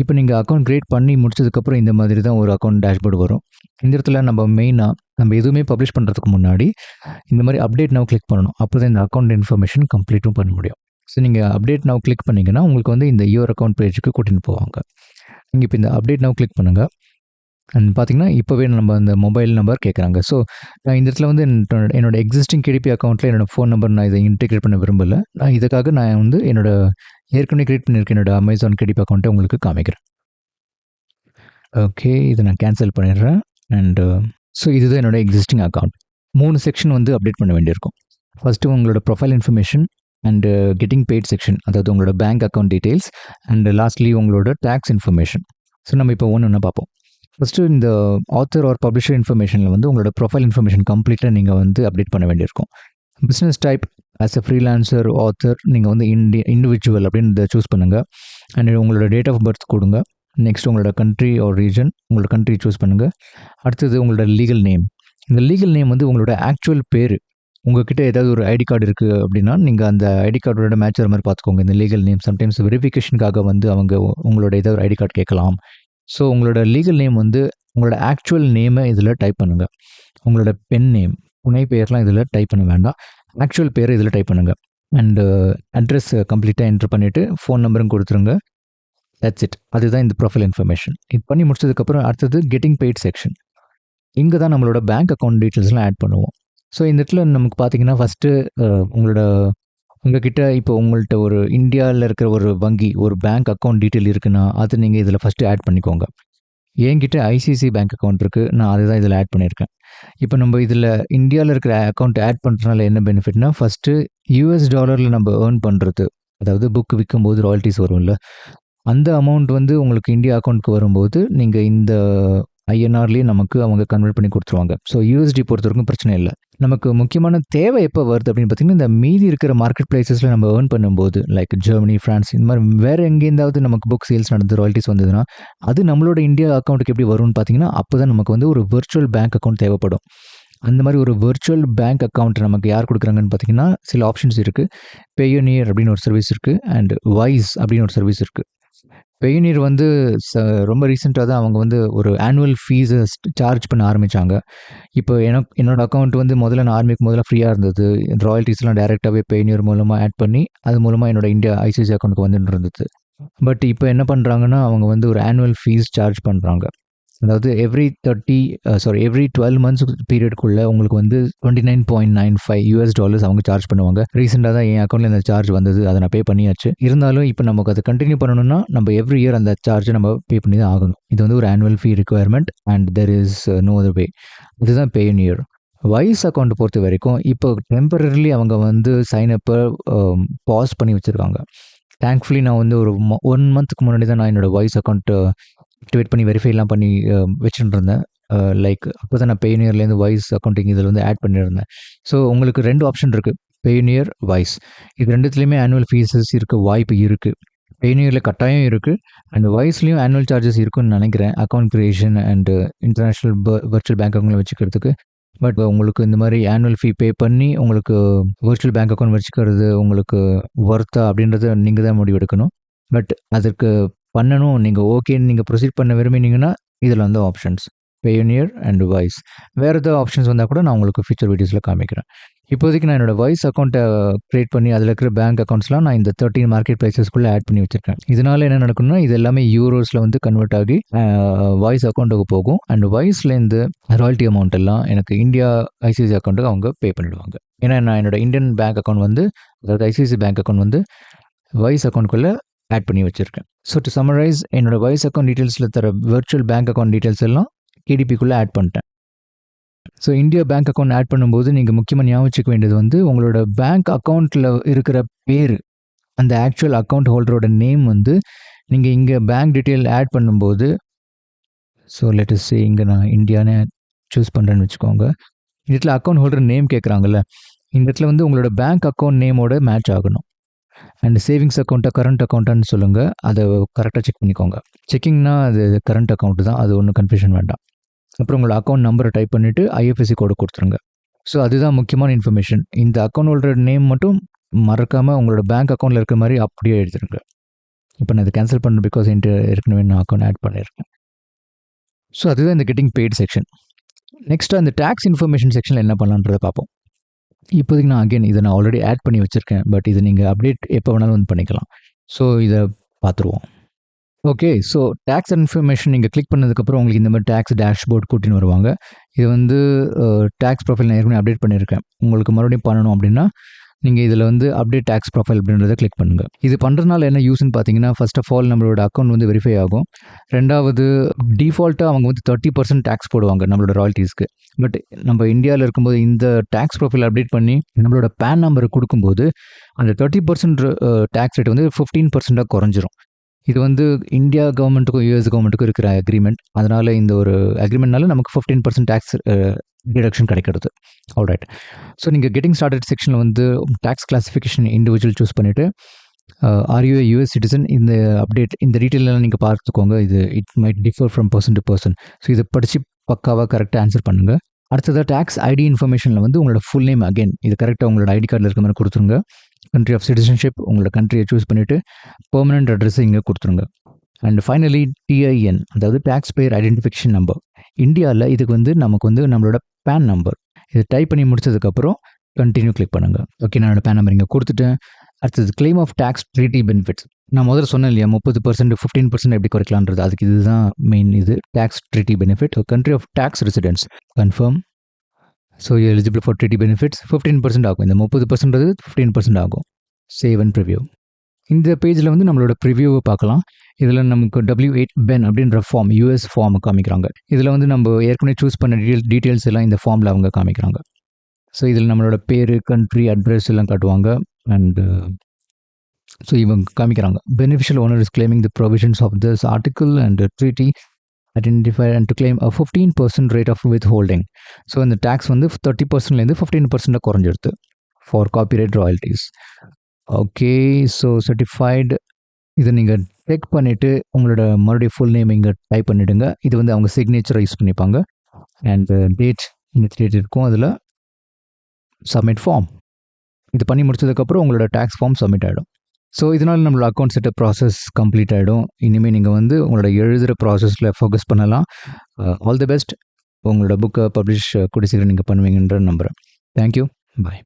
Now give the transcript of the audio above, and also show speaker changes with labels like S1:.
S1: இப்போ நீங்கள் account create பண்ணி முடிச்சதுக்கப்புறம் இந்த மாதிரி தான் ஒரு அக்கௌண்ட் டேஷ்போர்டு வரும். இந்த இடத்துல நம்ம மெயினாக நம்ம எதுவுமே பப்ளிஷ் பண்ணுறதுக்கு முன்னாடி இந்த மாதிரி அப்டேட் நவ் கிளிக் பண்ணணும். அப்போ தான் இந்த அக்கௌண்ட் இன்ஃபர்மேஷன் கம்ப்ளீட்டும் பண்ண முடியும். ஸோ நீங்கள் அப்டேட் நவ் கிளிக் பண்ணிங்கன்னா உங்களுக்கு வந்து இந்த யுவர் அக்கௌண்ட் பேஜுக்கு கூட்டின்னு போவாங்க. நீங்கள் இப்போ இந்த அப்டேட் நவ் கிளிக் பண்ணுங்கள். அண்ட் பார்த்தீங்கன்னா இப்போவே நம்ம அந்த மொபைல் நம்பர் கேட்குறாங்க. ஸோ நான் இந்த இடத்துல வந்து என்னோட எக்ஸிஸ்டிங் கேடிபி அக்கௌண்ட்டில் என்னோட ஃபோன் நம்பர் நான் இதை இன்டிகிரேட் பண்ண விரும்பலை. நான் இதுக்காக நான் வந்து என்னோட ஏற்கனவே கிரியேட் பண்ணியிருக்க என்னோட அமேசான் கேடிபி அக்கௌண்ட்டை உங்களுக்கு காமிக்கிறேன். ஓகே, இதை நான் கேன்சல் பண்ணிடுறேன். அண்டு ஸோ இதுதான் என்னோட எக்ஸிஸ்டிங் அக்கௌண்ட். 3 செக்ஷன் வந்து அப்டேட் பண்ண வேண்டியிருக்கும். ஃபஸ்ட்டு உங்களோட profile information and getting paid section, அதாவது உங்களோட bank account details and lastly உங்களோட டேக்ஸ் இன்ஃபர்மேஷன். ஸோ நம்ம இப்போ ஒன்று பார்ப்போம். ஃபஸ்ட்டு இந்த ஆத்தர் ஆர் பப்ளிஷர் இன்ஃபர்மேஷனில் வந்து உங்களோட ப்ரொஃபைல் இன்ஃபர்மேஷன் கம்ப்ளீட்டாக நீங்கள் வந்து அப்டேட் பண்ண வேண்டியிருக்கும். Business type as a freelancer author நீங்கள் வந்து இண்டிவிஜுவல் அப்படின்னு இதை சூஸ் பண்ணுங்கள். அண்ட் உங்களோட டேட் ஆஃப் பர்த் கொடுங்க. நெக்ஸ்ட் உங்களோட கண்ட்ரி ஆர் ரீஜன், உங்களோட கண்ட்ரி சூஸ் பண்ணுங்கள். அடுத்தது உங்களோட லீகல் நேம். இந்த லீகல் நேம் வந்து உங்களோட ஆக்சுவல் பேர். உங்ககிட்ட ஏதாவது ஒரு ஐடி கார்டு இருக்குது அப்படின்னா நீங்கள் அந்த ஐடி கார்டோட மேட்ச் வர மாதிரி பார்த்துக்கோங்க. இந்த லீகல் நேம் சம்டைம்ஸ் வெரிஃபிகேஷனுக்காக வந்து அவங்க உங்களோட ஏதாவது ஒரு ஐடி கார்டு கேட்கலாம். ஸோ உங்களோட லீகல் நேம் வந்து உங்களோட ஆக்சுவல் நேமை இதில் டைப் பண்ணுங்கள். உங்களோட பென் நேம், புனை பெயர்லாம் இதில் டைப் பண்ண வேண்டாம். ஆக்சுவல் பேர் இதில் டைப் பண்ணுங்கள். அண்டு அட்ரஸ் கம்ப்ளீட்டாக என்ட்ரு பண்ணிவிட்டு ஃபோன் நம்பரும் கொடுத்துருங்க. That's it. அதுதான் இந்த ப்ரொஃபைல் இன்ஃபர்மேஷன். இது பண்ணி முடிச்சதுக்கப்புறம் அடுத்தது கெட்டிங் பெய்ட் செக்ஷன். இங்கே தான் நம்மளோட பேங்க் அக்கௌண்ட் டீட்டெயில்ஸ்லாம் ஆட் பண்ணுவோம். ஸோ இந்த இடத்துல நமக்கு பார்த்தீங்கன்னா ஃபஸ்ட்டு உங்ககிட்ட இப்போ உங்கள்கிட்ட ஒரு இந்தியாவில் இருக்கிற ஒரு வங்கி, ஒரு பேங்க் அக்கௌண்ட் டீட்டெயில் இருக்குன்னா அது நீங்கள் இதில் ஃபஸ்ட்டு ஆட் பண்ணிக்கோங்க. என்கிட்ட ஐசிஐசி பேங்க் அக்கௌண்ட் இருக்குது, நான் அதுதான் இதில் ஆட் பண்ணியிருக்கேன். இப்போ நம்ம இதில் இந்தியாவில் இருக்கிற அக்கௌண்ட் ஆட் பண்ணுறதுனால என்ன பெனிஃபிட்னா, ஃபஸ்ட்டு US டாலரில் நம்ம ஏர்ன் பண்ணுறது, அதாவது புக் விற்கும்போது ராயல்ட்டிஸ் வரும்ல, அந்த அமௌண்ட் வந்து உங்களுக்கு இந்தியா அக்கௌண்ட்டுக்கு வரும்போது நீங்கள் இந்த ஐஎன்ஆர்லேயே நமக்கு அவங்க கன்வெர்ட் பண்ணி கொடுத்துருவாங்க. ஸோ யூஎஸ்டி பொறுத்த வரைக்கும் பிரச்சனை இல்லை. நமக்கு முக்கியமான தேவை எப்போ வருது அப்படின்னு பார்த்தீங்கன்னா, இந்த மீதி இருக்கிற மார்க்கெட் பிளேசஸில் நம்ம ஏர்ன் பண்ணும்போது, லைக் ஜெர்மனி, ஃப்ரான்ஸ், இந்த மாதிரி வேறு எங்கேருந்தாவது நமக்கு புக் சேல்ஸ் நடந்து ராயல்ட்டிஸ் வந்ததுன்னா அது நம்மளோட இந்தியா அக்கௌண்ட்டுக்கு எப்படி வரும்னு பார்த்தீங்கன்னா, அப்போ தான் நமக்கு வந்து ஒரு விர்ச்சுவல் பேங்க் அக்கௌண்ட் தேவைப்படும். அந்த மாதிரி ஒரு விர்ச்சுவல் பேங்க் அக்கௌண்ட் நமக்கு யார் கொடுக்குறாங்கன்னு பார்த்தீங்கன்னா, சில ஆப்ஷன்ஸ் இருக்குது. பேயோனியர் அப்படின்னு ஒரு சர்வீஸ் இருக்குது. அண்ட் வைஸ் அப்படின்னு ஒரு சர்வீஸ் இருக்குது. பேயோனியர் வந்து ரொம்ப ரீசெண்டாக தான் அவங்க வந்து ஒரு ஆனுவல் ஃபீஸை சார்ஜ் பண்ண ஆரம்பித்தாங்க. இப்போ என்னோட அக்கௌண்ட் வந்து முதல்ல நான் ஆரம்பிக்கும் முதல்ல ஃப்ரீயாக இருந்தது. ராயல்ட்டிஸ்லாம் டேரெக்டாகவே பேயோனியர் மூலமாக ஆட் பண்ணி அது மூலமாக என்னோட இந்தியா ஐசிஐசி அக்கௌண்ட்டுக்கு வந்துட்டு இருந்தது. பட் இப்போ என்ன பண்ணுறாங்கன்னா, அவங்க வந்து ஒரு ஆனுவல் ஃபீஸ் சார்ஜ் பண்ணுறாங்க. அதாவது எவ்ரி 12 மந்த்ஸ் பீரியடுக்குள்ளே உங்களுக்கு வந்து $29.95 அவங்க சார்ஜ் பண்ணுவாங்க. ரீசெண்டாக தான் என் அக்கௌண்ட்டில் இந்த சார்ஜ் வந்தது, அதை நான் பே பண்ணியாச்சு. இருந்தாலும் இப்போ நமக்கு அதை கண்டினியூ பண்ணணும்னா நம்ம எவ்ரி இயர் அந்த சார்ஜை நம்ம பே பண்ணி தான் ஆகணும். இது வந்து ஒரு annual fee requirement and there is no other way. இதுதான் பேயோனியர். வைஸ் அக்கௌண்ட் பொறுத்த வரைக்கும் இப்போ டெம்பரரிலி அவங்க வந்து சைனப்பை பாஸ் பண்ணி வச்சுருக்காங்க. தேங்க்ஃபுல்லி நான் வந்து ஒரு 1 மந்த்துக்கு முன்னாடி தான் நான் என்னோடய வைஸ் அக்கௌண்ட்டை ஆக்டிவேட் பண்ணி வெரிஃபைலாம் பண்ணி வச்சுட்டு இருந்தேன். லைக் அப்போ தான் நான் பேயோனியர்லேருந்து வைஸ் அக்கௌண்டிங் இதில் வந்து ஆட் பண்ணியிருந்தேன். ஸோ உங்களுக்கு 2 ஆப்ஷன் இருக்குது, பேயோனியர், வைஸ். இது ரெண்டுத்துலேயுமே ஆனுவல் ஃபீஸஸ் இருக்க வாய்ப்பு இருக்குது. பேயோனியரில் கட்டாயம் இருக்குது அண்ட் வைஸ்லேயும் ஆனுவல் சார்ஜஸ் இருக்குன்னு நினைக்கிறேன், account creation and international virtual bank account வச்சுக்கிறதுக்கு. பட் உங்களுக்கு இந்த மாதிரி ஆனுவல் ஃபீ பே பண்ணி உங்களுக்கு வர்ச்சுவல் பேங்க் அக்கௌண்ட் வச்சுக்கிறது உங்களுக்கு ஒர்த்தா அப்படின்றத நீங்கள் தான் முடிவெடுக்கணும். பட் அதற்கு பண்ணணும், நீங்கள் ஓகேன்னு நீங்கள் ப்ரொசீட் பண்ண விரும்பினீங்கன்னா இதில் வந்து ஆப்ஷன்ஸ் பேயோனியர் அண்ட் வைஸ். வேறு ஏதாவது ஆப்ஷன்ஸ் வந்தால் கூட நான் உங்களுக்கு ஃபியூச்சர் வீடியோஸில் காமிக்கிறேன். இப்போதைக்கு நான் என்னோடய வைஸ் அக்கௌண்ட்டை க்ரியேட் பண்ணி அதில் இருக்கிற பேங்க் அக்கௌண்ட்ஸ்லாம் நான் இந்த 13 மார்க்கெட் ப்ளேசஸ்க்குள்ளே ஆட் பண்ணி வச்சுருக்கேன். இதனால் என்ன நடக்கும்னா, இது எல்லாமே யூரோஸில் வந்து கன்வெர்ட் ஆகி வைஸ் அக்கௌண்ட்டுக்கு போகும். அண்ட் வைஸ்லேருந்து ராயல்ட்டி அமௌண்ட் எல்லாம் எனக்கு இந்தியா ஐசிஐசி அக்கௌண்ட்டுக்கு அவங்க பே பண்ணிவிடுவாங்க. ஏன்னா நான் என்னோடய இந்தியன் பேங்க் அக்கௌண்ட் வந்து, அதாவது ஐசிஐசி பேங்க் அக்கௌண்ட் வந்து வைஸ் அக்கௌண்ட்குள்ளே ஆட் பண்ணி வச்சுருக்கேன். ஸோ டு சம்மரைஸ், என்னோட வைஸ் அக்கௌண்ட் டீட்டெயில்ஸில் தர விர்ச்சுவல் பேங்க் அக்கௌண்ட் டீட்டெயில்ஸ் எல்லாம் கேடிபிக்குள்ளே ஆட் பண்ணிட்டேன். So India bank account add பண்ணும்போது நீங்கள் முக்கியமாக ஞாபகம் வச்சுக்க வேண்டியது வந்து உங்களோட பேங்க் அக்கௌண்ட்டில் இருக்கிற பேர், அந்த ஆக்சுவல் அக்கௌண்ட் ஹோல்டரோட நேம் வந்து நீங்கள் இங்கே பேங்க் டீட்டெயில் ஆட் பண்ணும்போது, ஸோ லெட் அஸ் சே இங்கே நான் இந்தியானே சூஸ் பண்ணுறேன்னு வச்சுக்கோங்க. இந்த இடத்துல அக்கௌண்ட் ஹோல்டர் நேம் கேட்குறாங்கல்ல, இந்த இடத்துல வந்து உங்களோட பேங்க் அக்கௌண்ட் நேமோட மேட்ச் ஆகணும். அண்ட் சேவிங்ஸ் அக்கௌண்ட்டா கரண்ட் அக்கௌண்ட்டான்னு சொல்லுங்கள், அதை கரெக்டாக செக் பண்ணிக்கோங்க. செக்கிங்னா அது கரண்ட் அக்கௌண்ட் தான், அது ஒன்றும் கன்ஃபியூஷன் வேண்டாம். அப்புறம் உங்களோட அக்கௌண்ட் நம்பரை டைப் பண்ணிவிட்டு ஐஎஃப்எஸ்சி கோடு கொடுத்துருங்க. ஸோ அதுதான் முக்கியமான இன்ஃபர்மேஷன். இந்த அக்கௌண்ட் ஹோல்டர் நேம் மட்டும் மறக்காமல் உங்களோட பேங்க் அக்கௌண்ட்டில் இருக்கிற மாதிரி அப்படியே எழுதிருங்க. இப்போ நான் இதை கேன்சல் பண்ண பிகாஸ் என்கிட்ட ஏற்கனவே நான் அக்கௌண்ட் ஆட் பண்ணியிருக்கேன். ஸோ அதுதான் இந்த கெட்டிங் பெய்டு செக்ஷன். நெக்ஸ்ட்டு அந்த டேக்ஸ் இன்ஃபர்மேஷன் செக்ஷனில் என்ன பண்ணலான்றதை பார்ப்போம். இப்போதைக்கு நான் அகைன் இதை நான் ஆல்ரெடி ஆட் பண்ணி வச்சுருக்கேன். பட் இது நீங்கள் அப்டேட் எப்போ வேணாலும் வந்து பண்ணிக்கலாம். ஸோ இதை பார்த்துருவோம். ஓகே. ஸோ டேக்ஸ் இன்ஃபர்மேஷன் நீங்கள் கிளிக் பண்ணதுக்கப்புறம் உங்களுக்கு இந்த மாதிரி டேக்ஸ் டேஷ்போர்ட் கூட்டின்னு வருவாங்க. இது வந்து டேக்ஸ் ப்ரொஃபைல் நான் ஏற்கனவே அப்டேட் பண்ணியிருக்கேன். உங்களுக்கு மறுபடியும் பண்ணணும் அப்படின்னா நீங்கள் இதில் வந்து அப்டேட் டேக்ஸ் ப்ரொஃபைல் அப்படின்றத கிளிக் பண்ணுங்கள். இது பண்ணுறதுனால என்ன யூஸ்ன்னு பார்த்தீங்கன்னா, ஃபர்ஸ்ட் ஆஃப் ஆல் நம்மளோட அக்கௌண்ட் வந்து வெரிஃபை ஆகும். ரெண்டாவது, டிஃபால்ட்டாக அவங்க வந்து 30% டேக்ஸ் போடுவாங்க நம்மளோட ராயல்ட்டிஸ்க்கு. பட் நம்ம இந்தியாவில் இருக்கும்போது இந்த டேக்ஸ் ப்ரொஃபைல் அப்டேட் பண்ணி நம்மளோட பேன் நம்பரை கொடுக்கும்போது அந்த 30% டேக்ஸ் ரேட் வந்து 15% குறைஞ்சிரும். இது வந்து இந்தியா கவர்மெண்ட்டுக்கும் யூஎஸ் கவர்மெண்ட்டுக்கும் இருக்கிற அக்ரிமெண்ட். அதனால் இந்த ஒரு அக்ரிமெண்ட்னால நமக்கு 15% டேக்ஸ் டிடக்ஷன் கிடைக்கிறது. ஆல்ரைட். ஸோ நீங்கள் கெட்டிங் ஸ்டார்டட் செக்ஷனில் வந்து டேக்ஸ் கிளாஸிஃபிகேஷன் இண்டிவிஜுவல் சூஸ் பண்ணிவிட்டு ஆர்யூ யூஎஸ் சிட்டிசன் இந்த அப்டேட் இந்த டீட்டெயிலெலாம் நீங்கள் பார்த்துக்கோங்க. இது it might differ from person to person. So இதை படித்து பக்காவாக கரெக்டாக ஆன்சர் பண்ணுங்கள். அடுத்ததாக டேக்ஸ் ஐடி இன்ஃபர்மேஷனில் வந்து உங்களோட ஃபுல் நேம் அகைன் இது கரெக்டாக உங்களோட ஐடி கார்டில் இருக்க மாதிரி கொடுத்துருங்க. கண்ட்ரி ஆஃப் சிட்டிசன்ஷிப் உங்களோட கண்ட்ரியை சூஸ் பண்ணிவிட்டு பெர்மனன்ட் அட்ரஸை இங்கே கொடுத்துருங்க. அண்ட் ஃபைனலி டிஐஎன், அதாவது டேக்ஸ் பேயர் ஐடென்டிஃபிகேஷன் நம்பர். இந்தியாவில் இதுக்கு வந்து நமக்கு வந்து நம்மளோட பேன் நம்பர். இதை டைப் பண்ணி முடிச்சதுக்கப்புறம் கண்டினியூ கிளிக் பண்ணுங்கள். ஓகே, நான் என்னோட பேன் நம்பர் இங்கே கொடுத்துட்டேன். அடுத்தது claim of tax treaty benefits. நான் முதல்ல சொன்னேன் இல்லையா 30% 15% எப்படி குறைக்கலான்றது, அதுக்கு இதுதான் மெயின். இது tax treaty benefit. Country of tax residence confirm. So eligible for treaty benefits 15% ஆகும். இந்த 30% 15% ஆகும். Save and preview. இந்த பேஜில் வந்து நம்மளோட ப்ரிவ்யூவை பார்க்கலாம். இதில் நமக்கு W8 பென் அப்படின்ற ஃபார்ம் யூஎஸ் ஃபார்ம் காமிக்கிறாங்க. இதில் வந்து நம்ம ஏற்கனவே சூஸ் பண்ண டீட்டெயில்ஸ் எல்லாம் இந்த ஃபார்மில் அவங்க காமிக்கிறாங்க. ஸோ இதில் நம்மளோட பேர், கண்ட்ரி, அட்ரஸ் எல்லாம் காட்டுவாங்க. அண்டு ஸோ இவங்க காமிக்கிறாங்க beneficial owner is claiming the provisions of this article and treaty identified and to claim 15% rate of withholding. So இந்த டேக்ஸ் வந்து 30%லேருந்து 15% குறைஞ்சிருது for copyright royalties. Okay, so certified. இதை நீங்கள் செக் பண்ணிவிட்டு உங்களோட மறுபடியும் ஃபுல் நேம் இங்கே டைப் பண்ணிவிடுங்க. இது வந்து அவங்க சிக்னேச்சரை யூஸ் பண்ணிப்பாங்க. அண்ட் டேட் இந்த டேட் இருக்கும். அதில் சப்மிட் ஃபார்ம். இது பண்ணி முடிச்சதுக்கப்புறம் உங்களோட டேக்ஸ் ஃபார்ம் சப்மிட் ஆகிடும். ஸோ இதனால் நம்மளோட அக்கௌண்ட் செட்டப் ப்ராசஸ் கம்ப்ளீட் ஆகிடும். இனிமேல் நீங்கள் வந்து உங்களோட எழுதுகிற ப்ராசஸில் ஃபோக்கஸ் பண்ணலாம். All the best. உங்களோட புக்கை பப்ளிஷ் கூடிய சீக்கிரம் நீங்கள் பண்ணுவீங்கன்ற நம்புகிறேன். தேங்க்யூ. பாய்.